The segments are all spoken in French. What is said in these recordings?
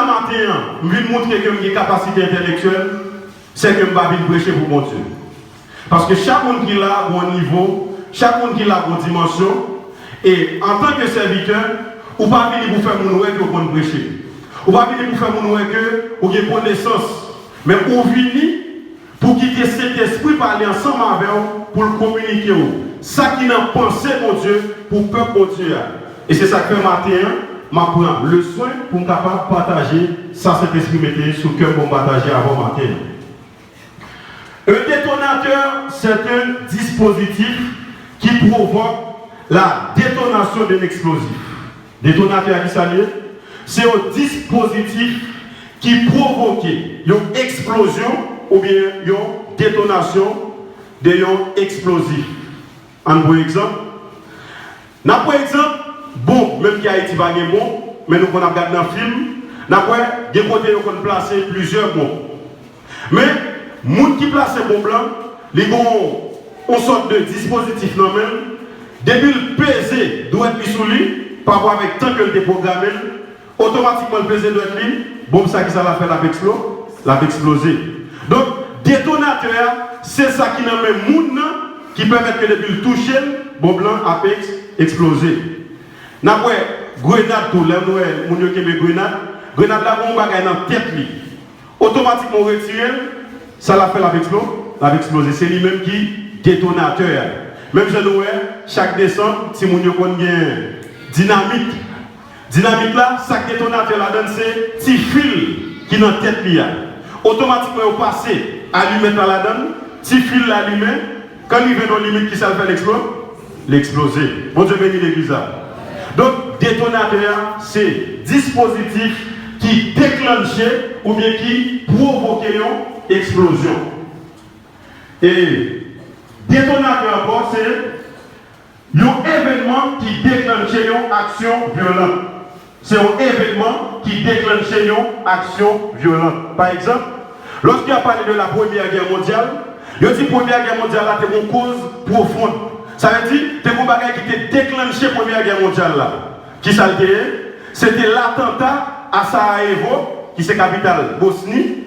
là matin, je vais montrer que j'ai une capacité intellectuelle, c'est que je vais prêcher pour mon Dieu. Parce que chaque monde qui a un niveau, chaque monde qui a une dimension, et en tant que serviteur, ou pas venir pour faire mon oué que vous prêcher. Ou pas venir pour faire mon oué que vous avez connaissance. Mais vous venez pour quitter cet esprit parler ensemble avec vous pour le communiquer. Ça qui n'a pensé, mon Dieu, pour peuple, mon Dieu. Et c'est ça que matin, je prends le soin pour me capable de partager ça, cet esprit mettait sur le cœur pour partager avant matin. Un détonateur, c'est un dispositif qui provoque la détonation d'un explosif. Détonateur, c'est un dispositif qui provoque une explosion ou bien une détonation d'un explosif. Un bon exemple. Par exemple, bon, même qui a été pas bon, mais nous avons regardé dans le film, nous avons placé plusieurs bombes. Mais, les gens qui placent les bombes blancs, ils ont une sorte de dispositif normal. Depuis le PC doit être mis sous lui, par rapport avec tant que le déprogrammé, automatiquement le PC doit être mis, bombe ça qui ça va faire la exploser. Donc, détonateur, c'est ça qui n'a même monde qui permet que depuis le toucher, bombe blanc a exploser. N'après grenade tout là, nous mon qui met grenade là on bagaille dans tête lui. Automatiquement retiré, ça la fait la exploser. C'est lui-même qui détonateur. Même je nous chaque descente, si mon yo connaît dynamite. Dynamite là, chaque détonateur là donne c'est petit fil qui dans tête li. Automatiquement on passe allumer dans la donne, petit fil l'allumer, quand il vient dans limite qui ça fait l'exploser. Bon Dieu bénit l'église. Donc détonateur c'est dispositif qui déclenche ou bien qui provoque une explosion. Et détonateur encore, c'est un événement qui déclenche une action violente. C'est un événement qui déclenche une action violente. Par exemple, lorsqu'il a parlé de la Première Guerre mondiale, il a dit que la Première Guerre mondiale a une cause profonde. Ça veut dire que c'est un bagage qui a déclenché la Première Guerre mondiale. Qui ça c'était l'attentat à Sarajevo, qui est la capitale Bosnie.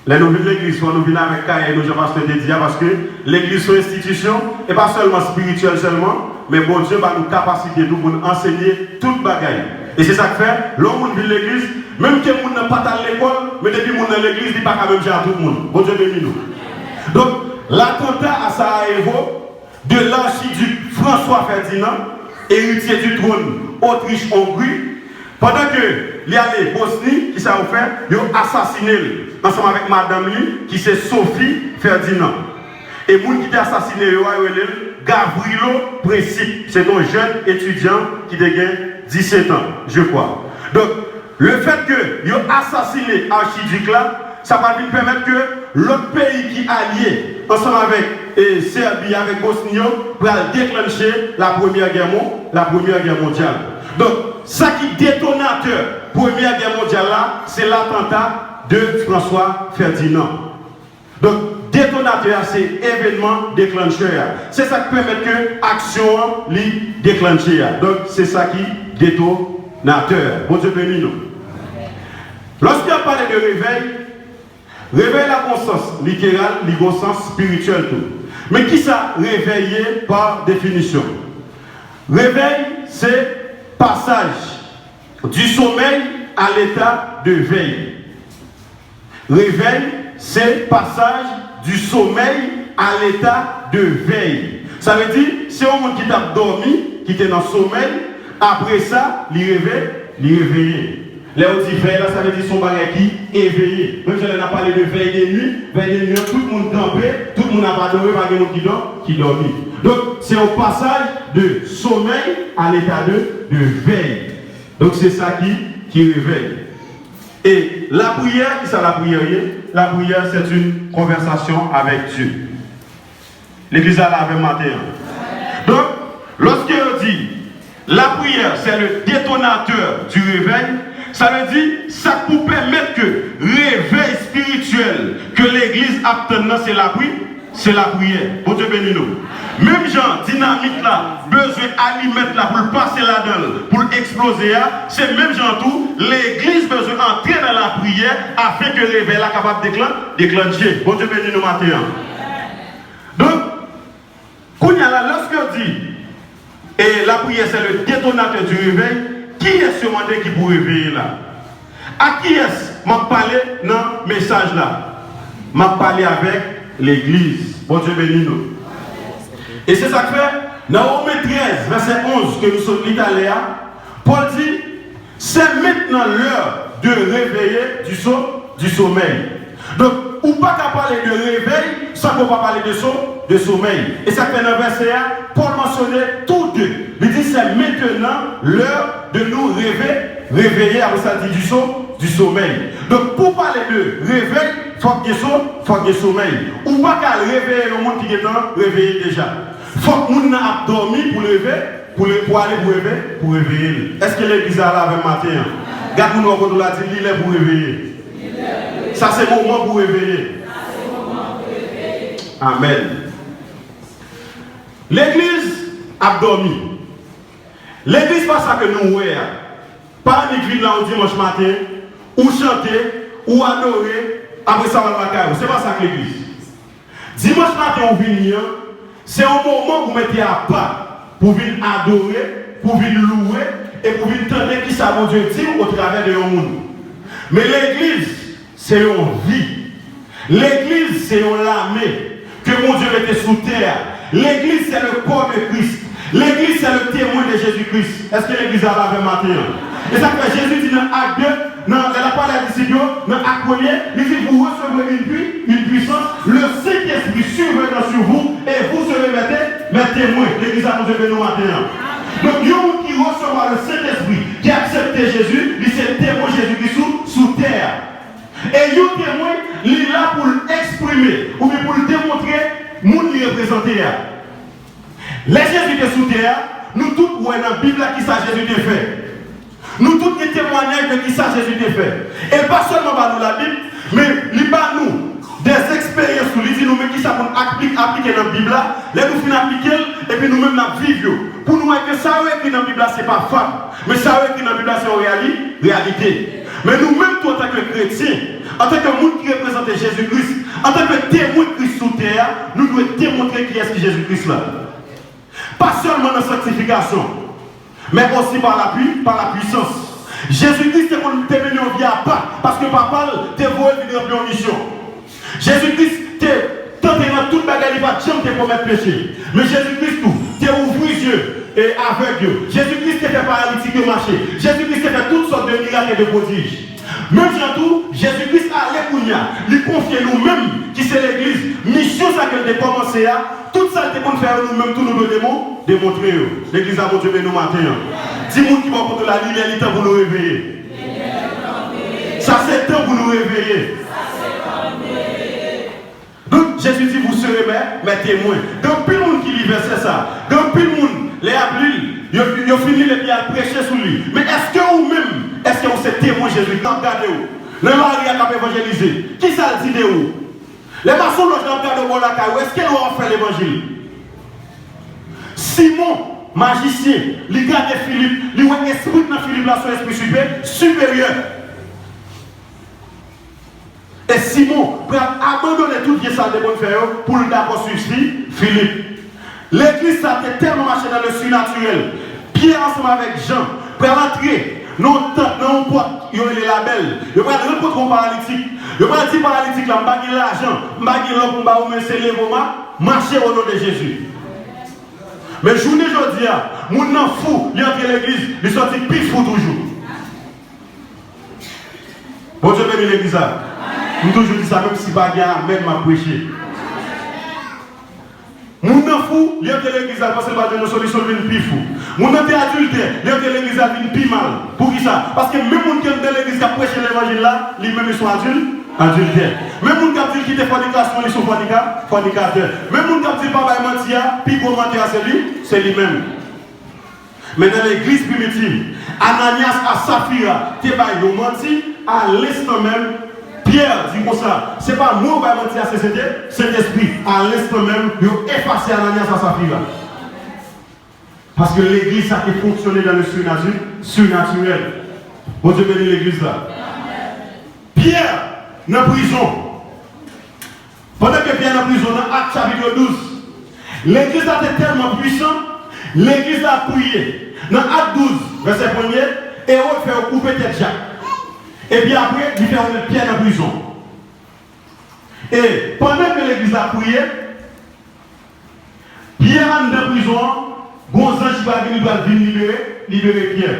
Les nouvelles l'église, soit nous venons avec Kaye et nous, je pense que dire parce que l'église est une institution, et pas seulement spirituelle seulement, mais bon Dieu va nous capaciter pour nous enseigner toute bagaille. Et c'est ça que fait, l'homme vient l'église, même que le monde n'a pas à l'école, mais depuis que dans l'église, il n'est pas quand même à tout le monde. Bon Dieu bénit nous. Donc, l'attentat à Sarajevo de l'archiduc François Ferdinand, héritier du trône Autriche-Hongrie, pendant que il y a les Bosnie qui s'est offert, ils ont assassiné ensemble avec madame lui, qui c'est Sophie Ferdinand. Et les gens qui ont assassiné, Gavrilo Principe, c'est un jeune étudiant qui a 17 ans, je crois. Donc, le fait que ils ont assassiné l'archiduc là, ça va lui permettre que l'autre pays qui est allié ensemble avec Serbie, avec Bosnie, pour déclencher la Première Guerre mondiale. Donc, ça qui est détonateur Première Guerre mondiale là, c'est l'attentat de François Ferdinand. Donc, détonateur, c'est événement déclencheur. C'est ça qui permet que l'action li déclencher. Donc, c'est ça qui est détonateur. Bon Dieu béni nous. Lorsqu'on parle de réveil la conscience littérale, la conscience spirituelle tout. Mais qui ça réveillé par définition? Réveil, c'est passage du sommeil à l'état de veille. Réveil, c'est passage du sommeil à l'état de veille. Ça veut dire, c'est un monde qui t'a dormi, qui était dans le sommeil, après ça, il réveille. Là, on dit veille, là, ça veut dire son bagage qui est éveillé. Même si on a parlé de veille des nuits, tout le monde campé, tout le monde n'a pas dormi, pas de monde qui dormit. Donc, c'est un passage de sommeil à l'état de veille. Donc, c'est ça qui réveille. Et la prière, qui c'est la prière? La prière, c'est une conversation avec Dieu. L'église a la même matin. Donc, lorsqu'on dit la prière, c'est le détonateur du réveil, ça veut dire ça pour permettre que le réveil spirituel que l'église a obtenu, c'est la prière. c'est la prière. Bon Dieu bénis nous. Même gens, dynamique là, besoin d'aliments là pour passer là-dedans, pour exploser, c'est même gens tout, l'église besoin d'entrer dans la prière afin que le réveil là capable de déclencher. Bon Dieu bénis nous matin. Donc, lorsque dit, et la prière c'est le détonateur du réveil, qui est ce mandat qui peut réveiller là? À qui est-ce que je parle dans le message là? Je parle avec l'église. Bon Dieu bénis nous. Et c'est ça que fait, dans Romains 13, verset 11, que nous sommes l'Italien, Paul dit, c'est maintenant l'heure de réveiller du sommeil. Donc, ou pas qu'à parler de réveil sans qu'on va parler de sommeil. Et ça fait dans le verset 1, Paul mentionnait tous deux. Il dit c'est maintenant l'heure de nous réveiller, après ça dit du sommeil. Donc pour parler de réveil, il faut qu'il y ait sommeil. Ou pas qu'à réveiller le monde qui est réveillé déjà. Il faut que le monde ait dormi pour lever, pour aller pour réveiller. Est-ce que l'église a là avec matin? Regarde-nous quand on l'a dit, il est pour réveiller. Ça c'est le moment pour réveiller. Amen. L'église a dormi. L'église pas ça que nous voyons. Pas une église là au dimanche matin, ou chanter, ou adorer, après ça on va le c'est pas ça que l'église. Dimanche matin on vient, c'est un moment où vous mettez à part pour venir adorer, pour venir louer et pour venir entendre qui ça mon Dieu dit au travers de monde. Mais l'église, c'est une vie. L'église, c'est une armée que mon Dieu mettait sous terre. L'église, c'est le corps de Christ. L'église, c'est le témoin de Jésus-Christ. Est-ce que l'église a lavé matin? Et ça fait Jésus dit dans Acte 2, elle a parlé à disciples, dans Acte 1er, il dit vous recevrez une puissance, le Saint-Esprit survenant sur vous, et vous serez mes témoins. L'église a nous nous matin. Donc, il y a un qui recevra le Saint-Esprit, qui a accepté Jésus, il c'est le témoin de Jésus-Christ sous terre. Et le témoin, il est là pour l'exprimer, ou bien pour le démontrer, monde qui représente. Les Jésus qui est sous terre, nous tous, où est dans la Bible qui ça Jésus a fait. Nous tous les témoignages de qui ça Jésus a fait. Et pas seulement par nous la Bible, mais il par nous des expériences où il dit nous mais qui ça pour appliquer dans la Bible là, les nous finissons appliquer et puis nous-mêmes nous vivons. Pour nous que ça qui est dans la Bible là, ce n'est pas femme, mais ça qui est dans la Bible là, c'est en réalité. Mais nous-mêmes, en tant que chrétiens, en tant que monde qui représente Jésus-Christ, en tant que témoin de Christ sous terre, nous devons démontrer qui est Jésus-Christ là. Pas seulement dans la sanctification, mais aussi par la puissance. Jésus-Christ est venu en vie à part, parce que papa t'es voué venir en mission. Jésus-Christ t'es tenté dans toute bagarre, il va jamais te commettre péché. Mais Jésus-Christ tout, t'es ouvert les yeux et aveugle. Jésus-Christ t'es fait paralytique de marcher. Jésus-Christ t'es fait toutes sortes de miracles et de prodiges. Même surtout, Jésus-Christ a l'écounia, lui confier nous-mêmes, qui c'est l'église, mission ça qu'elle a commencé à, tout ça que nous faire nous-mêmes, tous nous devons démontrer. L'église a montré nous matin. 10 personnes qui vont contre la ligne, il est temps pour nous réveiller. Ça c'est temps pour nous réveiller. Donc Jésus dit, vous serez mes témoins. Donc plus le monde qui lit verset ça, donc plus le monde, les applis, ils ont fini les bien à prêcher sur lui. Mais est-ce que vous-même, est-ce que vous êtes témoin Jésus? Regardez-vous. Le mari a évangélisé. Qui ça dit de vous? Les maçons l'ont regardé au Bolaka. Est-ce qu'ils ont fait l'évangile? Simon, magicien, il garde Philippe, il a esprit dans Philippe, là, son esprit supérieur. Et Simon peut abandonner tout ce qu'il a de bonne faire pour le d'accord suivre Philippe. L'église ça a tellement marché dans le surnaturel. Pierre ensemble avec Jean, pour rentrer dans une porte, il y a les labels. Il y a rencontre un paralytique. Il y a dit paralytique là, je vais l'argent, je vais l'homme, je vais me lever, marcher au nom de Jésus. Mais journée aujourd'hui, mon nom fou, il entre l'église, il sortit plus fou toujours. Bon Dieu bénit l'église. Nous toujours dit ça même si bagarre même m'a prêché. Mon nom fou, il entre l'église parce que le de solution vient plus fou. Mon nom est adultère, il entre l'église vient plus mal. Pour qui ça? Parce que même mon qui est dans l'église qui a prêché l'évangile là, lui-même ils sont adultères. Même mon qui a dit qu'il était fornication, ils sont fornicateurs. Même mon qui a dit papa est menti, puis pour mentir c'est lui-même. Mais dans l'église primitive, Ananias à Saphira, tu as menti, à l'instant même, Pierre dit comme ça, c'est pas moi qui vais mentir à cet esprit, à l'instant même, il a effacé Ananias à sa fille là. Parce que l'église a été fonctionné dans le surnaturel. Bon Dieu bénit l'église là. Pierre, dans la prison. Pendant que Pierre est dans la prison, dans Acte chapitre 12, l'église a été tellement puissante, l'église a prié. Dans Acte 12, verset 1er, et on fait couper tête Jacques. Et puis après, il fait remettre Pierre dans la prison. Et pendant que l'église a prié, Pierre est dans la prison, bon ange va venir libérer Pierre.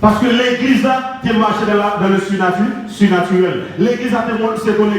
Parce que l'église a marché dans le surnaturel. L'église a été